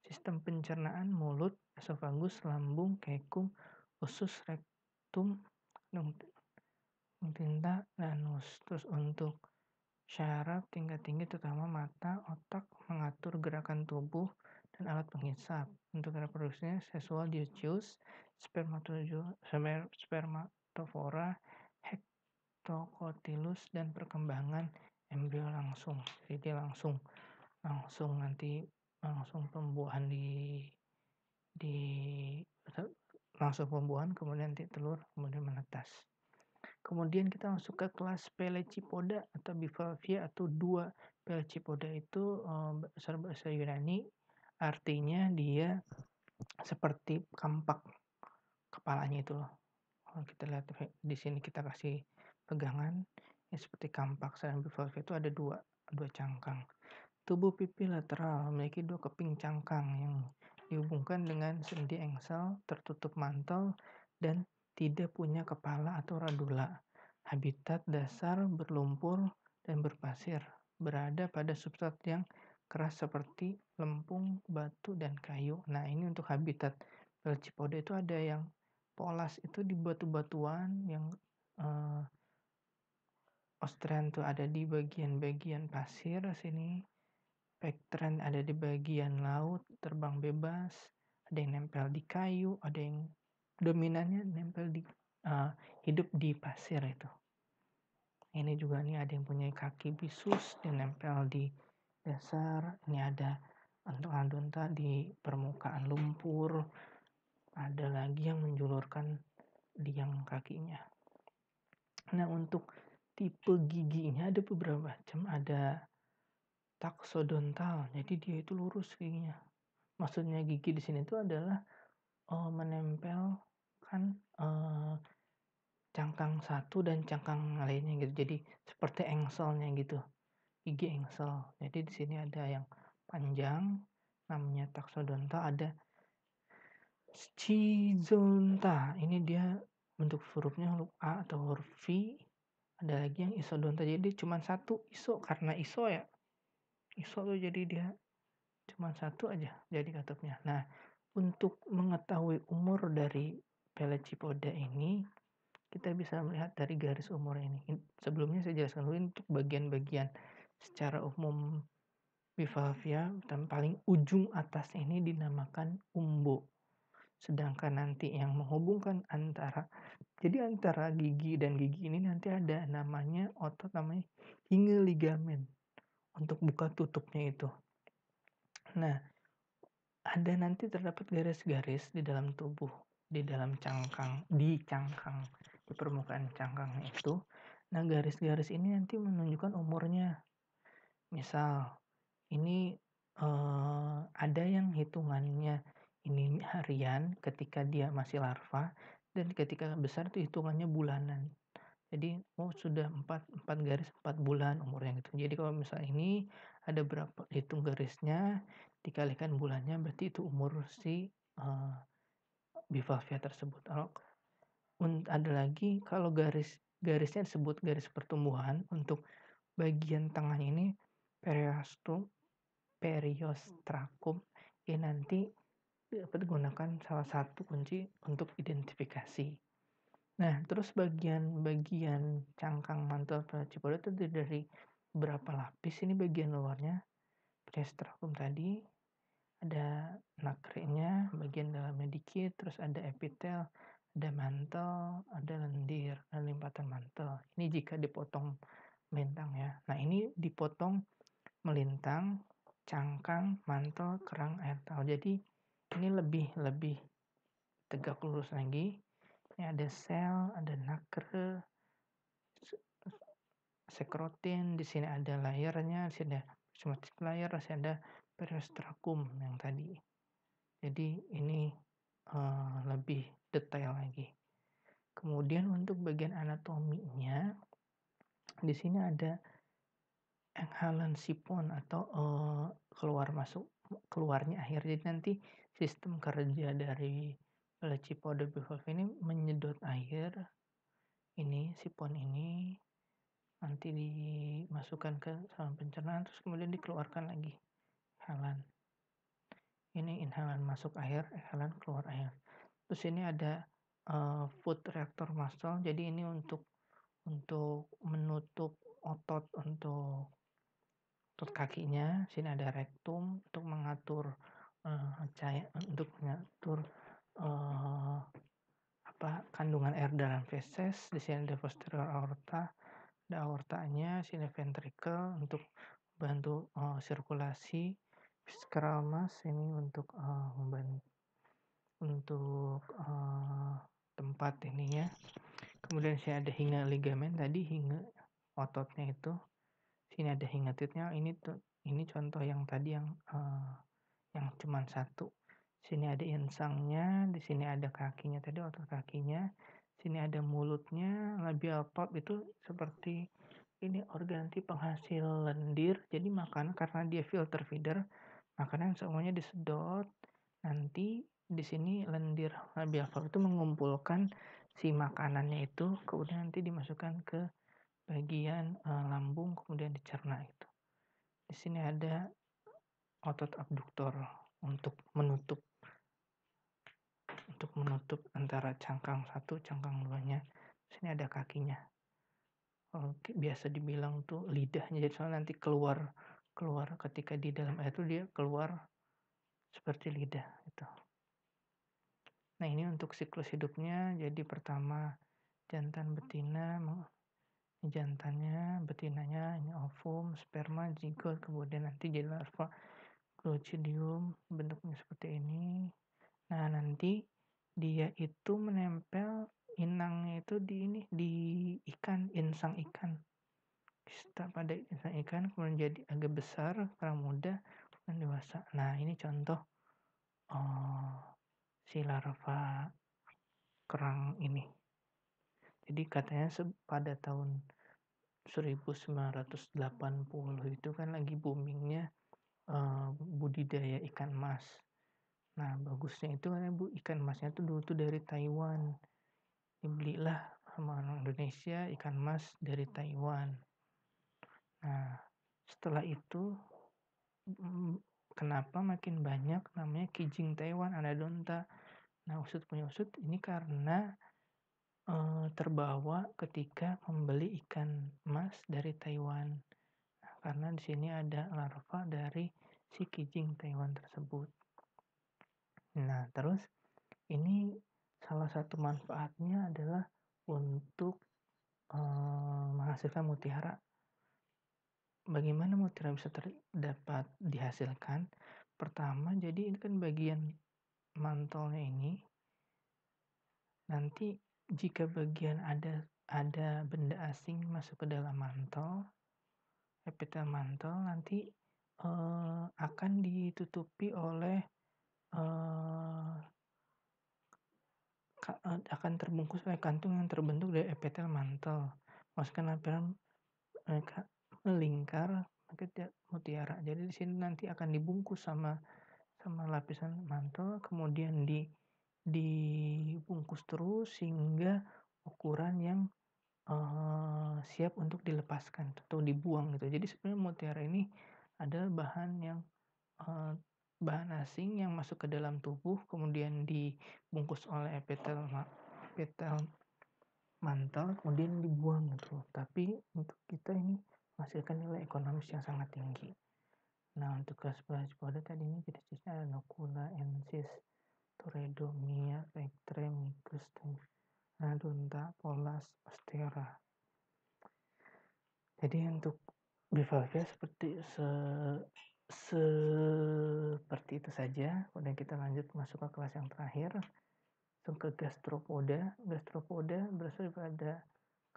Sistem pencernaan mulut, esofagus, lambung, caecum, usus, rektum, tinta, anus. Terus untuk syaraf tingkat tinggi terutama mata, otak, mengatur gerakan tubuh, dan alat penghisap. Untuk reproduksinya seksual dioecious, spermatofora, hectocotylus, dan perkembangan embrio langsung. Jadi langsung pembuahan langsung pembuahan, kemudian nanti telur, kemudian menetas. Kemudian kita masuk ke kelas Pelecypoda atau bivalvia atau 2. Pelecypoda itu bahasa Yunani, artinya dia seperti kampak kepalanya itu loh. Kalau kita lihat di sini kita kasih pegangan, ya seperti kampak. Sedangkan bivalvia itu ada dua cangkang. Tubuh pipi lateral memiliki 2 keping cangkang yang dihubungkan dengan sendi engsel, tertutup mantel, dan tidak punya kepala atau radula. Habitat dasar berlumpur dan berpasir, berada pada substrat yang keras seperti lempung, batu, dan kayu. Nah ini untuk habitat Pelecypoda itu ada yang polas itu di batu-batuan, yang Austrian tuh ada di bagian pasir sini. Pectren ada di bagian laut, terbang bebas, ada yang nempel di kayu, ada yang dominannya nempel di hidup di pasir itu. Ini juga nih ada yang punya kaki bisus dan nempel di dasar. Ini ada Anthoconodonta di permukaan lumpur. Ada lagi yang menjulurkan liang kakinya. Nah, untuk tipe giginya ada beberapa macam, ada taksodontal, jadi dia itu lurus giginya. Maksudnya gigi di sini itu adalah, menempelkan, cangkang satu dan cangkang lainnya gitu, jadi seperti engselnya gitu, gigi engsel. Jadi di sini ada yang panjang, namanya taksodontal, ada schizonta, ini dia bentuk hurufnya huruf A atau huruf V, ada lagi yang isodonta, jadi cuma satu, iso karena iso ya, iso tuh jadi dia cuma satu aja jadi katupnya. Nah, untuk mengetahui umur dari Pelecypoda ini, kita bisa melihat dari garis umur ini. Sebelumnya saya jelaskan dulu untuk bagian-bagian secara umum bivalvia, dan paling ujung atas ini dinamakan umbo. Sedangkan nanti yang menghubungkan antara gigi dan gigi ini nanti ada namanya otot, namanya hinge ligamen untuk buka tutupnya itu. Nah, ada nanti terdapat garis-garis di dalam tubuh, di dalam cangkang, di permukaan cangkang itu. Nah, garis-garis ini nanti menunjukkan umurnya. Misal, ini ada yang hitungannya ini harian ketika dia masih larva, dan ketika besar itu hitungannya bulanan. Jadi, sudah 4 garis 4 bulan umurnya gitu. Jadi kalau misalnya ini ada berapa, hitung garisnya dikalikan bulannya, berarti itu umur si bivalvia tersebut. Ada lagi kalau garisnya disebut garis pertumbuhan, untuk bagian tengah ini periostrakum, ini nanti dapat digunakan salah satu kunci untuk identifikasi. Nah, terus bagian cangkang mantel Pelecypoda itu dari berapa lapis, ini bagian luarnya periostrakum tadi, ada nakrenya, bagian dalamnya dikit, terus ada epitel, ada mantel, ada lendir, dan limpatan mantel. Ini jika dipotong melintang ya. Nah, ini dipotong melintang, cangkang, mantel, kerang, air tahu. Jadi ini lebih tegak lurus lagi. Ini ada sel, ada nacre, sekrotin, di sini ada layernya, di sini ada prismatic layer, di sini ada periostrakum yang tadi. Jadi ini lebih detail lagi. Kemudian untuk bagian anatominya, di sini ada Enghalan sipon atau keluarnya air. Jadi nanti sistem kerja dari Pelecypoda bivalve ini menyedot air, ini sipon ini nanti dimasukkan ke saluran pencernaan, terus kemudian dikeluarkan lagi. Inhalan. Ini inhalan masuk air, exhalan keluar air. Terus ini ada foot reactor muscle. Jadi ini untuk menutup otot untuk kakinya. Sini ada rectum untuk mengatur untuk mengatur kandungan air dalam feses. Di sini ada posterior aorta, ada aortanya. Sini ventricle untuk bantu sirkulasi. Visceral mass ini untuk membantu untuk tempat ininya. Kemudian sini ada hinge ligamen, tadi hinge ototnya itu. Sini ada hingetitnya, ini contoh yang tadi yang cuma satu. Sini ada insangnya, di sini ada kakinya tadi, otot kakinya. Sini ada mulutnya, labial pulp itu seperti ini organ penghasil lendir. Jadi makanan, karena dia filter feeder, makanan semuanya disedot. Nanti di sini lendir labial pulp itu mengumpulkan si makanannya itu, kemudian nanti dimasukkan ke bagian lambung, kemudian dicerna itu. Di sini ada otot abduktor untuk menutup antara cangkang satu, cangkang duanya. Di sini ada kakinya. Oke, biasa dibilang tuh lidahnya, jadi soalnya nanti keluar ketika di dalam air itu dia keluar seperti lidah itu. Nah, ini untuk siklus hidupnya. Jadi pertama jantan betina, jantannya, betinanya, ini ovum, sperma, zigot, kemudian nanti jadi larva, clostridium, bentuknya seperti ini. Nah, nanti dia itu menempel inangnya itu di ini, di ikan, insang ikan. Kita pada insang ikan kemudian jadi agak besar, kerang muda, kemudian dewasa. Nah, ini contoh si larva kerang ini. Jadi katanya pada tahun 1980 itu kan lagi boomingnya budidaya ikan mas. Nah, bagusnya itu kan ikan masnya tuh dulu tuh dari Taiwan. Dibelilah sama orang Indonesia ikan mas dari Taiwan. Nah, setelah itu kenapa makin banyak namanya kijing Taiwan, anadonta. Nah, usut punya usut ini karena terbawa ketika membeli ikan mas dari Taiwan. Nah, karena di sini ada larva dari si kijing Taiwan tersebut. Nah, terus ini salah satu manfaatnya adalah untuk menghasilkan mutiara. Bagaimana mutiara bisa dapat dihasilkan? Pertama, jadi ini kan bagian mantolnya ini. Nanti jika bagian ada benda asing masuk ke dalam mantol, epitel mantol, nanti akan ditutupi oleh akan terbungkus oleh kantung yang terbentuk dari epitel mantel. Masukkan lampiran melingkar mutiara. Jadi di sini nanti akan dibungkus sama lapisan mantel, kemudian dibungkus terus sehingga ukuran yang siap untuk dilepaskan atau dibuang gitu. Jadi sebenarnya mutiara ini adalah bahan asing yang masuk ke dalam tubuh, kemudian dibungkus oleh epitel mantel, kemudian dibuang gitu. Tapi untuk kita ini menghasilkan nilai ekonomis yang sangat tinggi. Nah, untuk Gaspariphoda tadi ini jenisnya ada Nocula, Ensis, Torredomia, Vectre, Micus, Anadonta, Polas, Astera. Jadi untuk bivalvia seperti itu saja. Kemudian kita lanjut masuk ke kelas yang terakhir, ke gastropoda. Gastropoda berasal daripada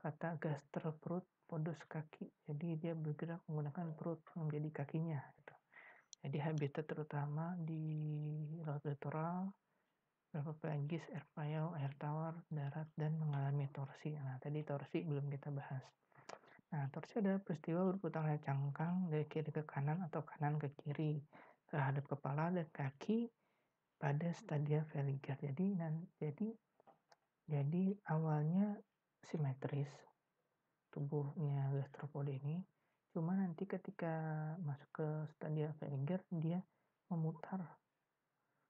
kata gaster perut, podos kaki. Jadi dia bergerak menggunakan perut menjadi kakinya. Gitu. Jadi habitat terutama di laut littoral, beberapa pelagis, air payau, air tawar, darat, dan mengalami torsi. Nah, tadi torsi belum kita bahas. Nah, torsi adalah peristiwa berputarnya cangkang dari kiri ke kanan atau kanan ke kiri terhadap kepala dan kaki pada stadia veliger. Jadi awalnya simetris tubuhnya gastropoda ini, cuma nanti ketika masuk ke stadia veliger dia memutar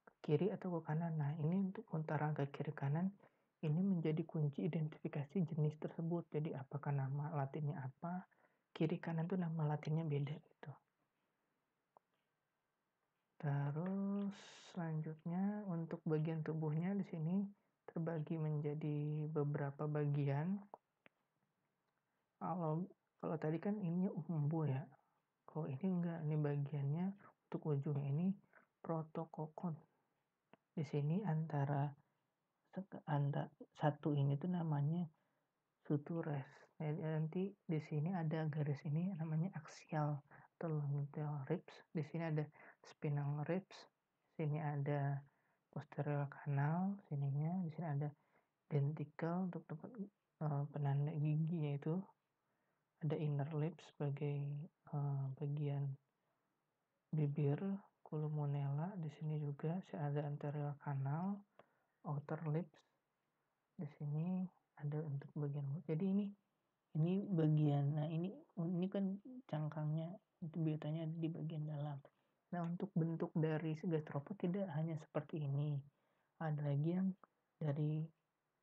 ke kiri atau ke kanan. Nah, ini untuk pemutaran ke kiri kanan ini menjadi kunci identifikasi jenis tersebut. Jadi apakah nama latinnya apa, kiri kanan tuh nama latinnya beda gitu. Terus selanjutnya untuk bagian tubuhnya di sini terbagi menjadi beberapa bagian. Kalau tadi kan ini umbu ya. Kalau ini enggak, ini bagiannya untuk ujungnya ini protokokon. Di sini antara satu ini tuh namanya sutures. Jadi nanti di sini ada garis ini namanya axial atau longitudinal ribs. Di sini ada spinal ribs. Di sini ada posterior canal. Sininya di sini ada denticle untuk tempat penanda gigi, yaitu ada inner lips sebagai bagian bibir, columonella. Di sini juga ada anterior canal, outer lips. Di sini ada untuk bagian mulut. Jadi ini bagian. Nah, ini kan cangkangnya itu biasanya di bagian dalam. Nah, untuk bentuk dari gastropod tidak hanya seperti ini. Ada lagi yang dari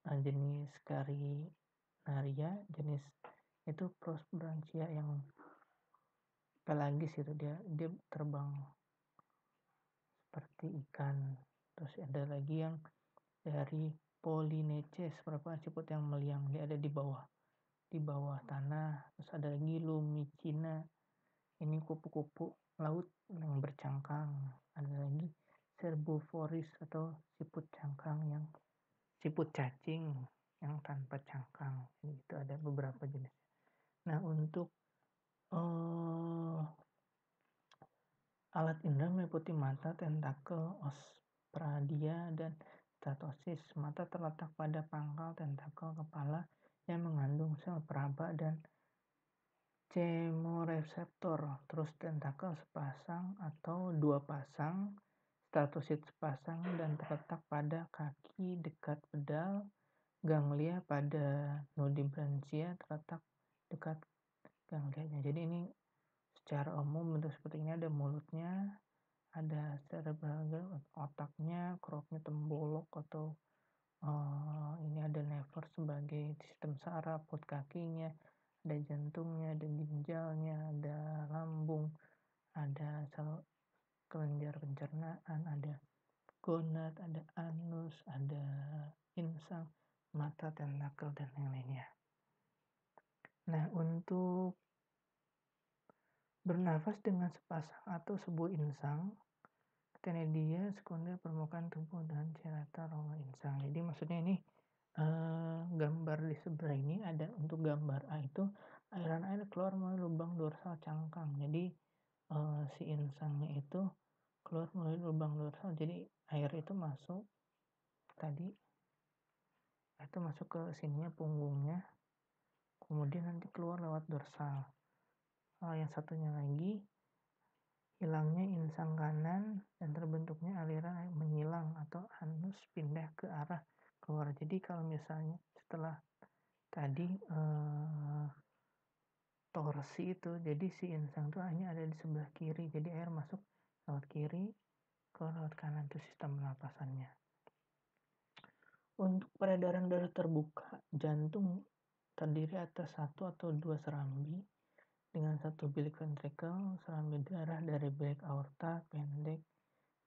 jenis Carinaria, jenis itu Prosbranchia yang pelagis gitu, dia terbang seperti ikan. Terus ada lagi yang dari Polyneces, beberapa siput yang meliang, dia ada di bawah tanah. Terus ada lagi Lumicina, ini kupu-kupu laut yang bercangkang. Ada lagi Cerbophorus atau siput cangkang yang siput cacing. yang tanpa cangkang. Itu ada beberapa jenis. Nah, untuk alat indera meliputi mata, tentakel, ospradea, dan statosis. Mata terletak pada pangkal tentakel kepala yang mengandung sel peraba dan chemoreseptor. Terus tentakel sepasang atau dua pasang, statosit sepasang, dan terletak pada kaki dekat pedal. Ganglia pada nudibranchia terletak dekat ganglianya. Jadi ini secara umum bentuk seperti ini, ada mulutnya, ada cerebral, otaknya, crocnya tembolok atau ini ada lever sebagai sistem saraf, perut kakinya, ada jantungnya, ada ginjalnya, ada lambung, ada sel kelenjar pencernaan, ada gonad, ada anus, ada insang, mata, tentakel, dan yang lainnya. Nah, untuk bernafas dengan sepasang atau sebuah insang, ctenidia sekunder permukaan tubuh dan cerata rongga insang. Jadi maksudnya ini gambar di sebelah ini ada untuk gambar A itu aliran air keluar melalui lubang dorsal cangkang. Jadi si insangnya itu keluar melalui lubang dorsal. Jadi air itu masuk tadi, itu masuk ke sininya punggungnya, kemudian nanti keluar lewat dorsal. Yang satunya lagi hilangnya insang kanan dan terbentuknya aliran air menyilang atau anus pindah ke arah keluar. Jadi kalau misalnya setelah tadi torsi itu, jadi si insang itu hanya ada di sebelah kiri, jadi air masuk lewat kiri, keluar lewat kanan, itu sistem pernapasannya. Untuk peredaran darah terbuka, jantung terdiri atas satu atau dua serambi dengan satu bilik ventrikel. Serambi darah dari bilik aorta pendek,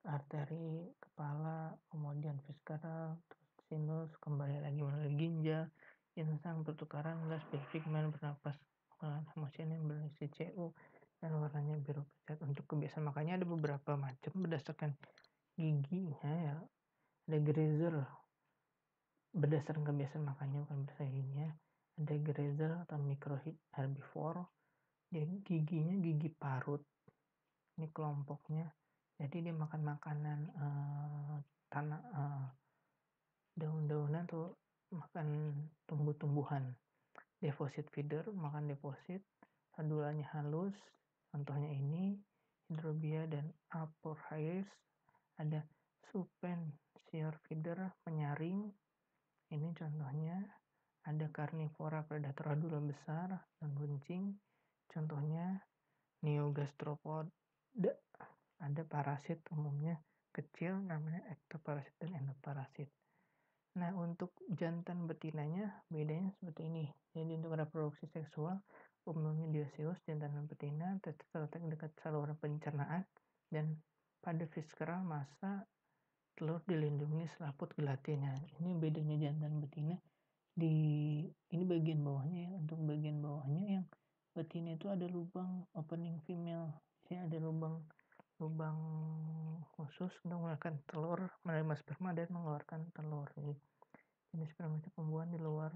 arteri kepala, kemudian visceral, terus sinus, kembali lagi melalui ginjal, insang, pertukaran gas, pigmen, bernapas, mesin yang berisi CO, dan warnanya biru pucat. Untuk kebiasaan makannya ada beberapa macam berdasarkan giginya ya. Ada grazer berdasarkan kebiasaan makannya, bukan berdasarkan giginya. Ada grazer atau micro herbivore, jadi giginya gigi parut, ini kelompoknya. Jadi dia makan makanan tanah, daun-daunan tuh, makan tumbuh-tumbuhan. Deposit feeder, makan deposit, sandulannya halus, contohnya ini hydrobia dan aporhais. Ada supensure feeder, penyaring, ini contohnya. Ada karnivora predator adula besar dan runcing, contohnya neogastropoda. Ada parasit umumnya kecil namanya ektoparasit dan endoparasit. Nah, untuk jantan betinanya bedanya seperti ini. Jadi untuk reproduksi seksual umumnya dioecious, jantan dan betina terletak dekat saluran pencernaan, dan pada visceral massa telur dilindungi selaput gelatinnya. Ini bedanya jantan betina di ini bagian bawahnya ya. Untuk bagian bawahnya yang betina itu ada lubang opening female, ya ada lubang khusus untuk mengeluarkan telur, menerima sperma dan mengeluarkan telur. Jadi jenis sperma itu pembuahan di luar.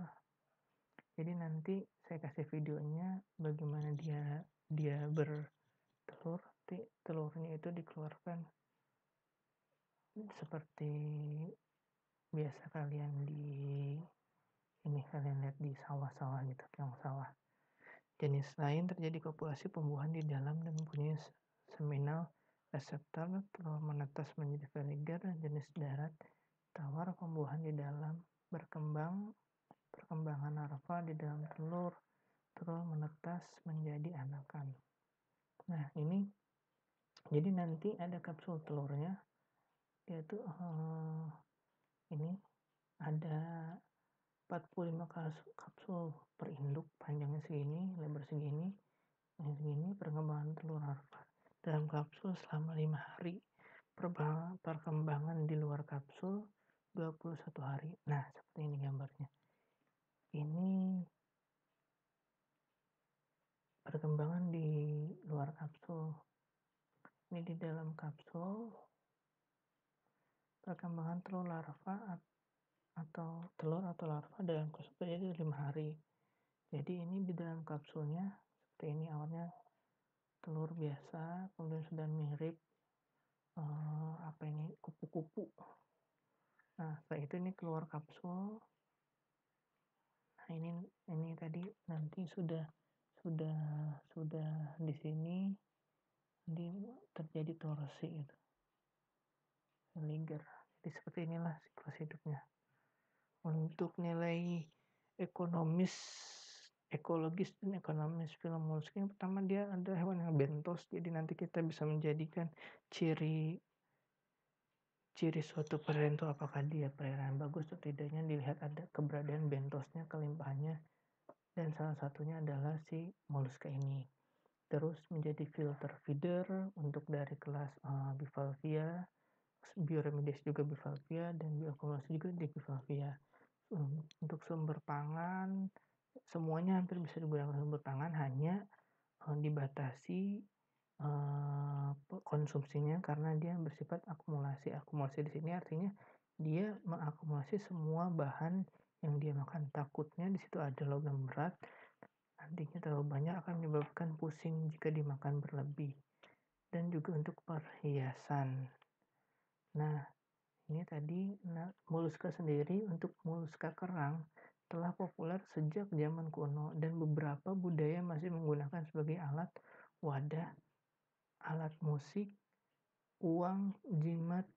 Jadi nanti saya kasih videonya bagaimana dia bertelur. Telurnya itu dikeluarkan seperti biasa kalian kalian lihat di sawah-sawah gitu, yang sawah. Jenis lain terjadi kopulasi pembuahan di dalam dan mempunyai seminal reseptor, telur menetas menjadi veliger. Jenis darat tawar, pembuahan di dalam, perkembangan larva di dalam telur menetas menjadi anakan. Nah, ini jadi nanti ada kapsul telurnya, yaitu ini ada 45 kapsul per induk, panjangnya segini, lebar segini, perkembangan telur larva dalam kapsul selama 5 hari, perkembangan di luar kapsul 21 hari. Nah, seperti ini gambarnya. Ini perkembangan di luar kapsul. Ini di dalam kapsul, perkembangan telur larva atau telur atau larva dalam proses terjadi 5 hari. Jadi ini di dalam kapsulnya seperti ini, awalnya telur biasa, kemudian sudah mirip kupu-kupu. Nah, setelah itu ini keluar kapsul. Nah, ini tadi nanti sudah di sini terjadi torsi gitu. Liger. Jadi seperti inilah siklus hidupnya. Untuk nilai ekologis dan ekonomis film mollusca, yang pertama dia ada hewan yang bentos, jadi nanti kita bisa menjadikan ciri suatu perairan itu apakah dia perairan bagus atau tidaknya dilihat ada keberadaan bentosnya, kelimpahannya, dan salah satunya adalah si mollusca ini. Terus menjadi filter feeder untuk dari kelas bivalvia, bioremediasi juga bivalvia, dan bioakumulasi juga di bivalvia. Untuk sumber pangan, semuanya hampir bisa digunakan sumber pangan, hanya dibatasi konsumsinya karena dia bersifat akumulasi. Akumulasi di sini artinya dia mengakumulasi semua bahan yang dia makan. Takutnya di situ ada logam berat, nantinya terlalu banyak akan menyebabkan pusing jika dimakan berlebih. Dan juga untuk perhiasan. Nah, ini tadi mollusca sendiri, untuk mollusca kerang telah populer sejak zaman kuno dan beberapa budaya masih menggunakan sebagai alat wadah, alat musik, uang, jimat,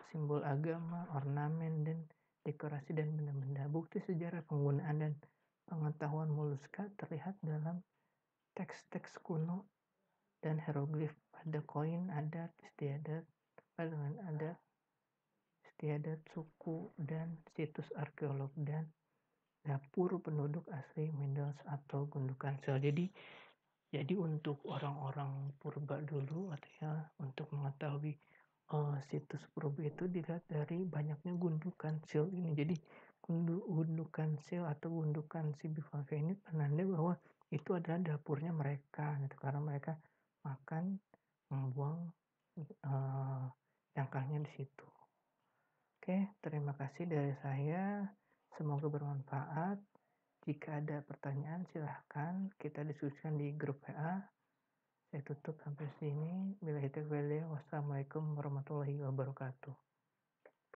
simbol agama, ornamen, dan dekorasi dan benda-benda. Bukti sejarah penggunaan dan pengetahuan mollusca terlihat dalam teks-teks kuno dan hieroglif pada koin adat istiadat, suku, dan situs arkeolog dan dapur penduduk asli Mendels atau gundukan sel. Jadi untuk orang-orang purba dulu, artinya untuk mengetahui situs purba itu dilihat dari banyaknya gundukan sil ini. Jadi gundukan sil atau gundukan si bivalve ini penanda bahwa itu adalah dapurnya mereka gitu, karena mereka makan, membuang cangkangnya di situ. Oke, terima kasih dari saya, semoga bermanfaat. Jika ada pertanyaan silahkan kita diskusikan di grup WA. Saya tutup sampai sini. Wassalamualaikum warahmatullahi wabarakatuh.